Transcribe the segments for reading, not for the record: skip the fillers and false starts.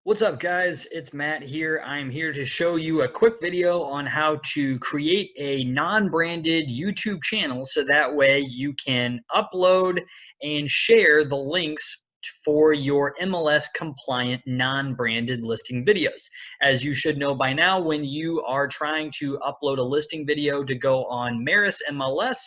What's up, guys? It's Matt here. I'm here to show you a quick video on how to create a non-branded YouTube channel so that way you can upload and share the links for your MLS compliant non-branded listing videos. As you should know by now, when you are trying to upload a listing video to go on MARIS MLS,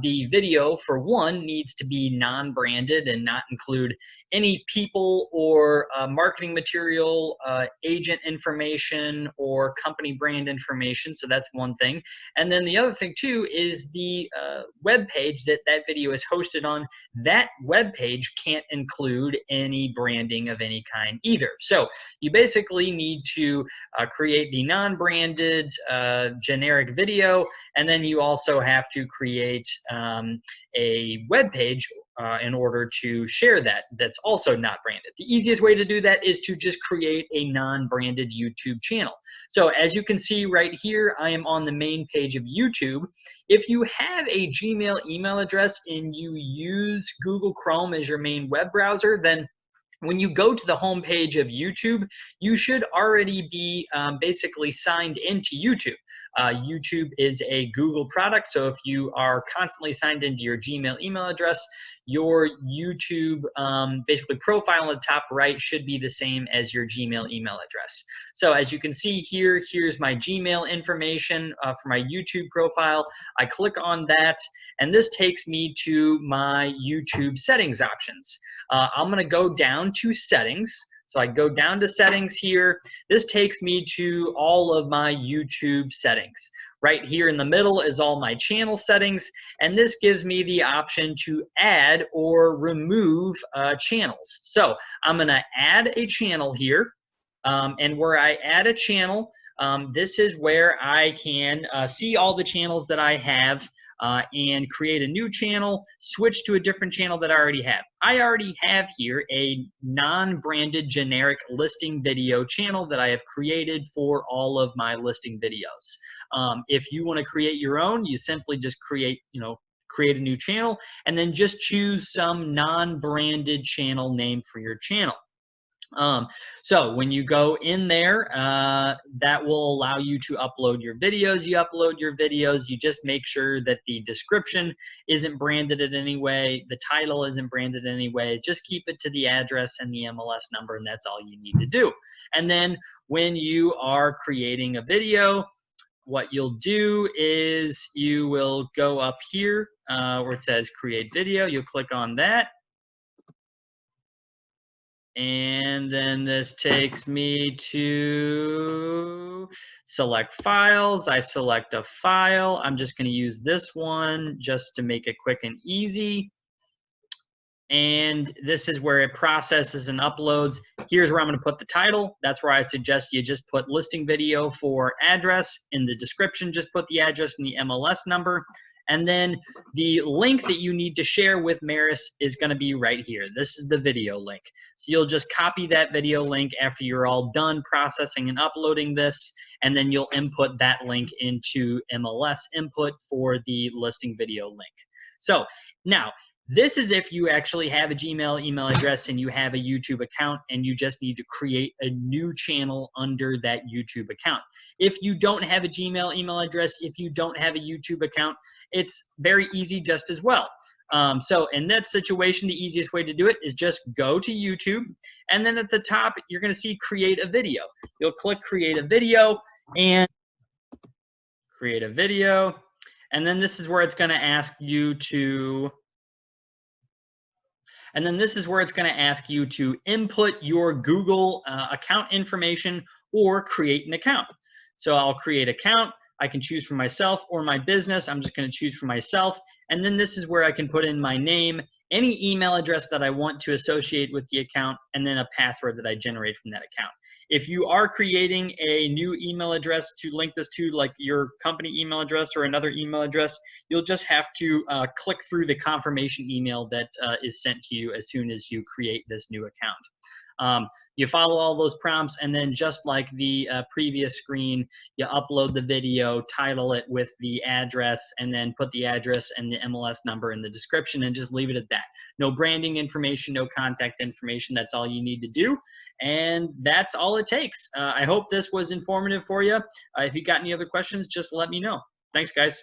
the video, for one, needs to be non-branded and not include any people or marketing material, agent information, or company brand information. So that's one thing. And then the other thing too is the web page that that video is hosted on. That web page can't include any branding of any kind either. So you basically need to create the non-branded generic video, and then you also have to create a web page in order to share that that's also not branded. The easiest way to do that is to just create a non-branded YouTube channel. So as you can see right here, I am on the main page of YouTube. If you have a Gmail email address and you use Google Chrome as your main web browser, then when you go to the home page of YouTube, you should already be basically signed into YouTube. YouTube is a Google product, so if you are constantly signed into your Gmail email address, your YouTube basically profile on the top right should be the same as your Gmail email address. So as you can see here, here's my Gmail information for my YouTube profile. I click on that, and this takes me to my YouTube settings options. I'm going to go down to settings. So I go down to settings here. This takes me to all of my YouTube settings. Right here in the middle is all my channel settings, and this gives me the option to add or remove channels. So I'm going to add a channel here, and where I add a channel, this is where I can see all the channels that I have and create a new channel, switch to a different channel that I already have. I already have here a non-branded generic listing video channel that I have created for all of my listing videos. If you want to create your own, you simply just create a new channel and then just choose some non-branded channel name for your channel. So when you go in there, that will allow you to upload your videos. You upload your videos, you just make sure that the description isn't branded in any way, the title isn't branded in any way, just keep it to the address and the MLS number, and that's all you need to do. And then when you are creating a video, what you'll do is you will go up here where it says create video, you'll click on that. And then this takes me to select files. I select a file. I'm just going to use this one just to make it quick and easy. And this is where it processes and uploads. Here's where I'm going to put the title. That's where I suggest you just put listing video for address. In the description, just put the address and the MLS number. And then the link that you need to share with MARIS is going to be right here. This is the video link. So you'll just copy that video link after you're all done processing and uploading this, and then you'll input that link into MLS input for the listing video link. So now, this is if you actually have a Gmail email address and you have a YouTube account and you just need to create a new channel under that YouTube account. If you don't have a Gmail email address, if you don't have a YouTube account, it's very easy just as well. So in that situation, the easiest way to do it is just go to YouTube, and then at the top, you're going to see create a video. You'll click create a video and create a video. And then this is where it's going to ask you to input your Google account information or create an account. So I'll create an account. I can choose for myself or my business. I'm just going to choose for myself. And then this is where I can put in my name, any email address that I want to associate with the account, and then a password that I generate from that account. If you are creating a new email address to link this to, like your company email address or another email address, you'll just have to click through the confirmation email that is sent to you as soon as you create this new account. You follow all those prompts, and then just like the previous screen, you upload the video, title it with the address, and then put the address and the MLS number in the description, and just leave it at that. No branding information, no contact information. That's all you need to do, and that's all it takes. I hope this was informative for you. If you got any other questions, just let me know. Thanks, guys.